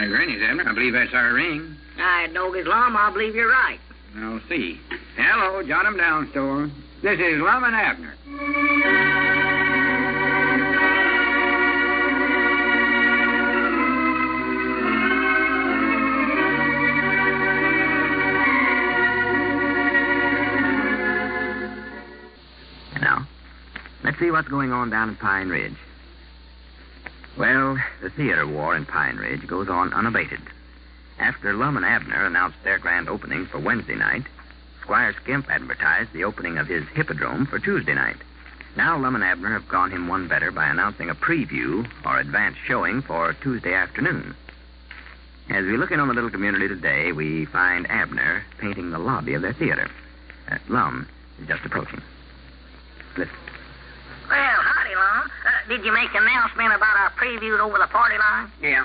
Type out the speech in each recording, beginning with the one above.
Granny's, Abner. I believe that's our ring. Dog Lum, I believe you're right. I'll see. Hello, jot 'em down, store. This is Lum and Abner. Now, let's see what's going on down at Pine Ridge. Well, the theater war in Pine Ridge goes on unabated. After Lum and Abner announced their grand opening for Wednesday night, Squire Skimp advertised the opening of his hippodrome for Tuesday night. Now Lum and Abner have gone him one better by announcing a preview or advance showing for Tuesday afternoon. As we look in on the little community today, we find Abner painting the lobby of their theater. Lum is just approaching. Listen. Well, howdy, Lum. Did you make an announcement about our preview over the party line? Yeah,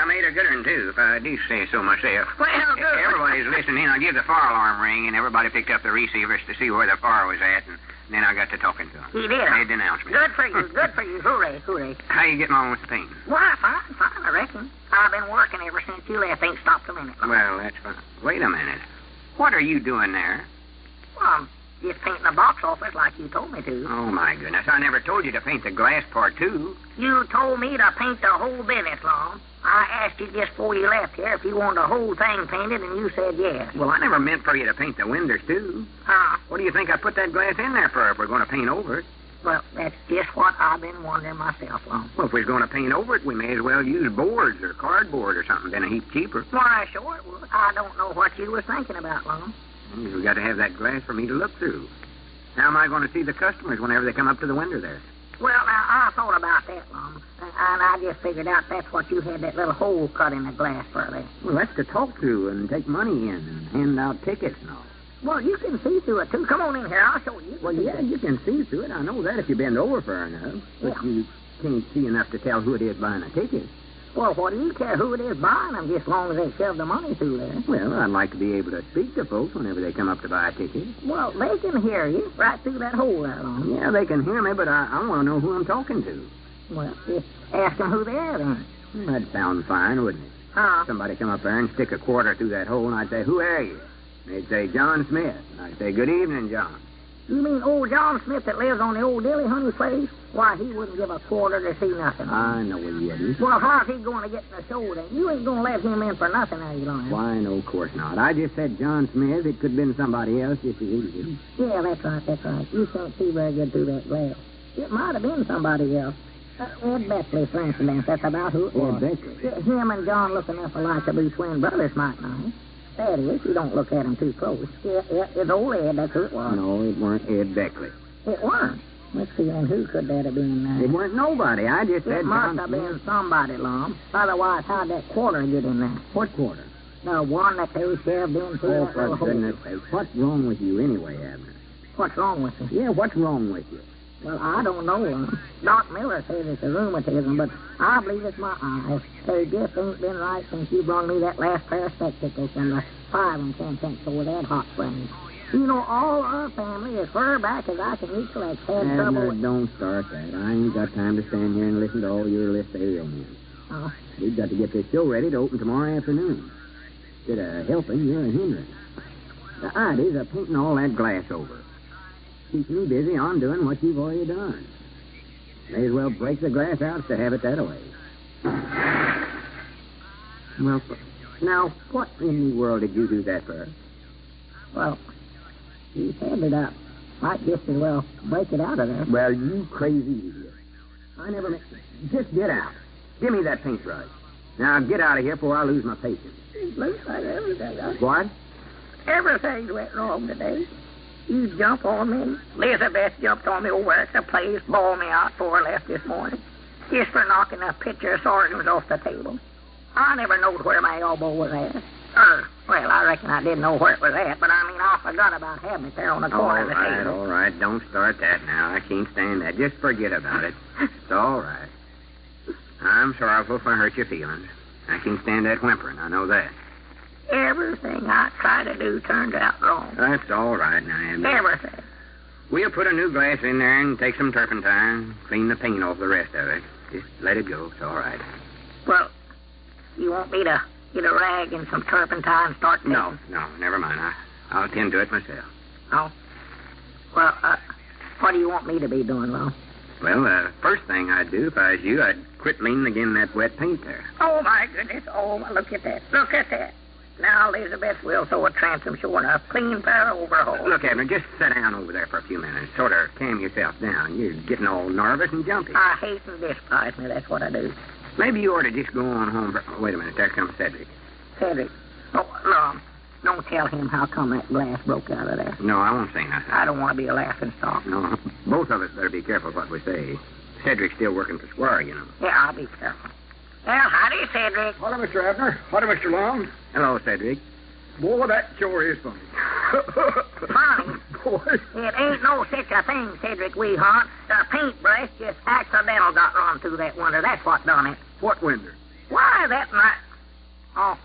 I made a good one, too, if I do say so myself. Well, good. Everybody's listening. I give the fire alarm ring, and everybody picked up the receivers to see where the fire was at, and then I got to talking to them. You did? Made the announcement. Good for you, good for you. Hooray, hooray. How you getting on with the painting? Why, fine, I reckon. I've been working ever since you left. Ain't stopped a minute. Well, that's fine. Wait a minute. What are you doing there? Well, I'm just painting the box office like you told me to. Oh, my goodness. I never told you to paint the glass part, too. You told me to paint the whole business, Lum. I asked you just before you left here if you wanted the whole thing painted, and you said yes. Well, I never meant for you to paint the windows, too. What do you think I put that glass in there for if we're going to paint over it? Well, that's just what I've been wondering myself, Lum. Well, if we're going to paint over it, we may as well use boards or cardboard or something, then a heap cheaper. Why, sure it would. I don't know what you was thinking about, Lum. You've got to have that glass for me to look through. How am I going to see the customers whenever they come up to the window there? Well, now, I thought about that, Lum, and I just figured out that's what you had that little hole cut in the glass for there. Well, that's to talk through and take money in and hand out tickets and all. Well, you can see through it, too. Come on in here. I'll show you. Well, yeah, you can see through it. I know that if you bend over far enough. But you can't see enough to tell who it is buying a ticket. Well, what do you care who it is buying them, just as long as they shove the money through there? Well, I'd like to be able to speak to folks whenever they come up to buy a ticket. Well, they can hear you right through that hole there, Lum. Yeah, they can hear me, but I want to know who I'm talking to. Well, just ask them who they are, then. That'd sound fine, wouldn't it? Somebody come up there and stick a quarter through that hole, and I'd say, who are you? They'd say, John Smith. And I'd say, good evening, John. You mean old John Smith that lives on the old Dilly Honey place? Why, he wouldn't give a quarter to see nothing. I know he wouldn't. Well, how's he going to get in the show then? You ain't going to let him in for nothing, are you, Lum? Why, no, of course not. I just said John Smith. It could have been somebody else if he easy. Yeah, that's right. You can't see very good through that glass. It might have been somebody else. Ed Beckley, for instance. That's about who it was. Ed Beckley? Him and John look enough alike to be twin brothers, might not. That is, you don't look at them too close. It's old Ed, that's who it was. No, it weren't Ed Beckley. It weren't? Let's see, and who could that have been? It weren't nobody. I just said it must have been somebody, Lum. Otherwise, how'd that quarter get in there? What quarter? The one that they shoved in through Oh, that for little goodness hole. sake. What's wrong with you anyway, Abner? What's wrong with you? Yeah, what's wrong with you? Well, I don't know, Lum. Doc Miller says it's a rheumatism, but I believe it's my eyes. They just ain't been right since you brought me that last pair of spectacles and the 5 and 10 cents over that hot springs. You know, all our family, as far back as I can recollect, had trouble with... Don't start that. I ain't got time to stand here and listen to all your list of ailments. We've got to get this show ready to open tomorrow afternoon. Instead of helping, you're a hindrance. The ideas of painting all that glass over. Keeps me busy on doing what you've already done. May as well break the glass out to have it that way. Well, now, what in the world did you do that for? Well, you said it up. Might just as well break it out of there. Well, you crazy idiot. I never meant... Just get out. Give me that paintbrush. Now, get out of here before I lose my patience. It looks like everything. What? Everything went wrong today. You jump on me. Elizabeth jumped on me over at the place, bawled me out before I left this morning. Just for knocking a pitcher of sardines off the table. I never knowed where my elbow was at. Well, I reckon I didn't know where it was at, but I forgot about having it there on the corner of the table. All right. Don't start that now. I can't stand that. Just forget about it. It's all right. I'm sorrowful if I hurt your feelings. I can't stand that whimpering. I know that. Everything I try to do turns out wrong. That's all right now, Abner. Everything. We'll put a new glass in there and take some turpentine, clean the paint off the rest of it. Just let it go. It's all right. Well, You want me to get a rag and some turpentine and start taking? No, never mind. I'll attend to it myself. Oh? Well, what do you want me to be doing, Lum? Well, first thing I'd do if I was you, I'd quit leaning again that wet paint there. Oh, my goodness. Oh, look at that. Look at that. Now, Elizabeth, we'll sew a transom sure enough. Clean pair of overalls. Look, Abner, just sit down over there for a few minutes. Sort of calm yourself down. You're getting all nervous and jumpy. I hate and despise me. That's what I do. Maybe you ought to just go on home. Wait a minute. There comes Cedric. Cedric. Oh, Lum, don't tell him how come that glass broke out of there. No, I won't say nothing. I don't want to be a laughing stock. No, both of us better be careful what we say. Cedric's still working for Squire, you know. Yeah, I'll be careful. Well, howdy, Cedric. Hello, Mr. Abner. Hello, Mr. Lum. Hello, Cedric. Boy, that sure is funny. Funny? Boy. It ain't no such a thing, Cedric Weehart. The paintbrush just accidental got run through that window. That's what done it. What window? Why, that night... Oh,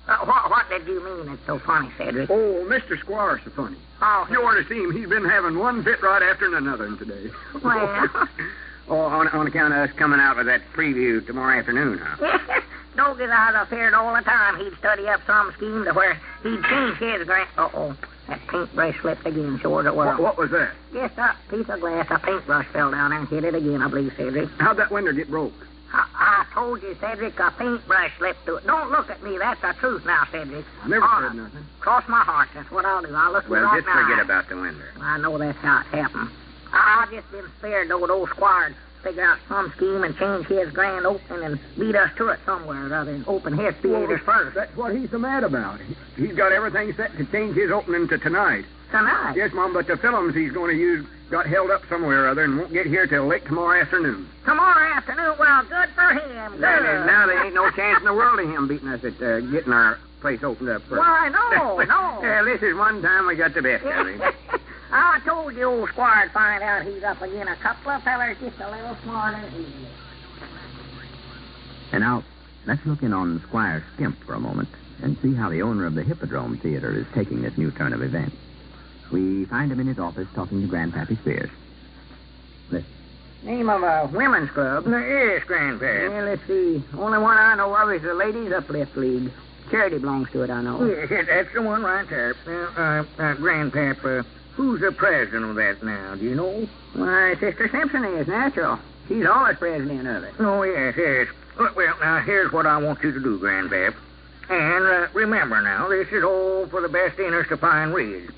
what did you mean it's so funny, Cedric? Oh, Mr. Squire's so funny. Oh, You ought to see him. He's been having one fit right after another today. well... Oh, on account of us coming out with that preview tomorrow afternoon, huh? Don't get out of feared all the time. He'd study up some scheme to where he'd change his grant. Uh-oh. That paintbrush slipped again, sure as it were. What was that? Just a piece of glass. A paintbrush fell down there and hit it again, I believe, Cedric. How'd that window get broke? I told you, Cedric, a paintbrush slipped through it. Don't look at me. That's the truth now, Cedric. I never All said right. nothing. Cross my heart. That's what I'll do. I'll look Well, right just now. forget about the window. I know that's how it happened. I've just been scared, though, with old Squire figure out some scheme and change his grand opening and beat us to it somewhere rather than open his theaters first. That's what he's so mad about. He's got everything set to change his opening to tonight. Tonight? Yes, Mom, but the films he's going to use got held up somewhere or other and won't get here till late tomorrow afternoon. Tomorrow afternoon? Well, good for him. Good. Now there ain't no chance in the world of him beating us at getting our place opened up first. Why, no. Yeah, this is one time we got the best of it. I told you old Squire'd find out he's up again. A couple of fellers just a little smarter than he is. And now, let's look in on Squire Skimp for a moment and see how the owner of the Hippodrome Theater is taking this new turn of events. We find him in his office talking to Grandpappy Spears. Listen. Name of a women's club? Yes, Grandpa. Yeah, let's see. Only one I know of is the Ladies Uplift League. Charity belongs to it, I know. Yes, that's the one right there. Grandpap, who's the president of that now? Do you know? Why, Sister Simpson is, natural. She's always president of it. Oh, yes. Well, now, here's what I want you to do, Grandpap. And remember now, this is all for the best interest of Pine Ridge.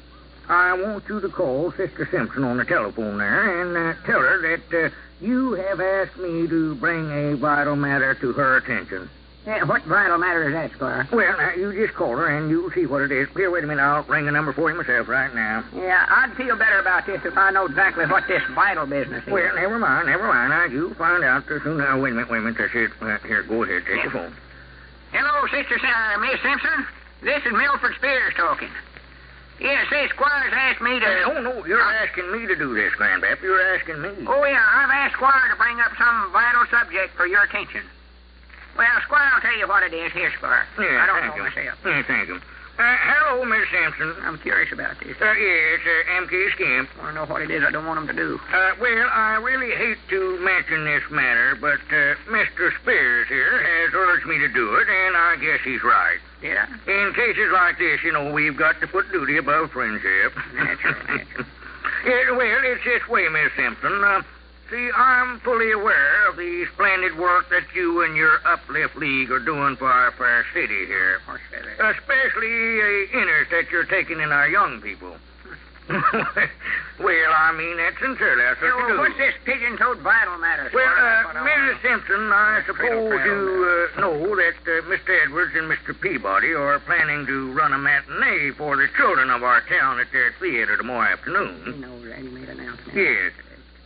I want you to call Sister Simpson on the telephone there and tell her that you have asked me to bring a vital matter to her attention. What vital matter is that, Squire? Well, now, you just call her and you'll see what it is. Here, wait a minute. I'll ring the number for you myself right now. Yeah, I'd feel better about this if I know exactly what this vital business is. Well, never mind. Now, you'll find out soon. Now, wait a minute. Here, go ahead. Take the phone. Hello, Miss Simpson. This is Milford Spears talking. Yeah, say, Squire's asked me to... No, you're asking me to do this, Grandpap. You're asking me. Oh, yeah, I've asked Squire to bring up some vital subject for your attention. Well, Squire, I'll tell you what it is. Here, Squire. Yeah, I don't thank know you. myself. Yeah, thank you. Hello, Miss Simpson. I'm curious about this. Yes, M.K. Skimp. I want to know what it is I don't want him to do. Well, I really hate to mention this matter, but Mr. Spears here has urged me to do it, and I guess he's right. Did I? In cases like this, we've got to put duty above friendship. Natural. Yeah, well, it's this way, Miss Simpson. See, I'm fully aware of the splendid work that you and your Uplift League are doing for our fair city here. Especially the interest that you're taking in our young people. Well, I mean that sincerely. That's what you do. What's this pigeon-toed vital matter? Well, Mrs. Simpson, I suppose you know that Mr. Edwards and Mr. Peabody are planning to run a matinee for the children of our town at their theater tomorrow afternoon. He knows that. He made an announcement. Yes.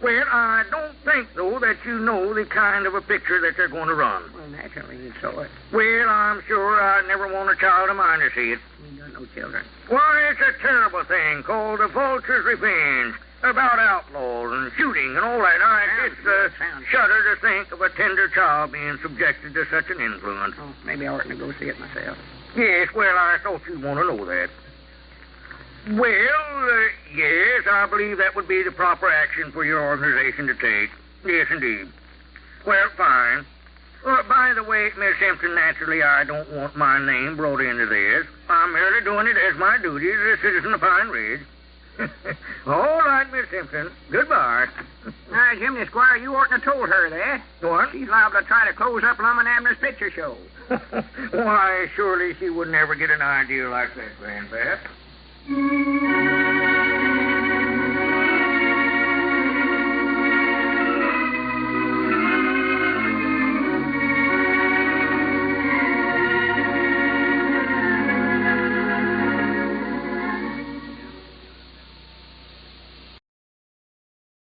Well, I don't think, though, that you know the kind of a picture that they're going to run. Well, naturally, you saw it. Well, I'm sure I'd never want a child of mine to see it. You got no children. Why, it's a terrible thing called The Vulture's Revenge, about outlaws and shooting and all that. I just shudder to think of a tender child being subjected to such an influence. Oh, maybe I ought to go see it myself. Yes, well, I thought you'd want to know that. Well, yes, I believe that would be the proper action for your organization to take. Yes, indeed. Well, fine. By the way, Miss Simpson, naturally I don't want my name brought into this. I'm merely doing it as my duty as a citizen of Pine Ridge. All right, Miss Simpson. Goodbye. Now, Jimmy Squire, you oughtn't have told her that. What? She's liable to try to close up Lum and Abner's picture show. Why, surely she would never get an idea like that, Grandpap.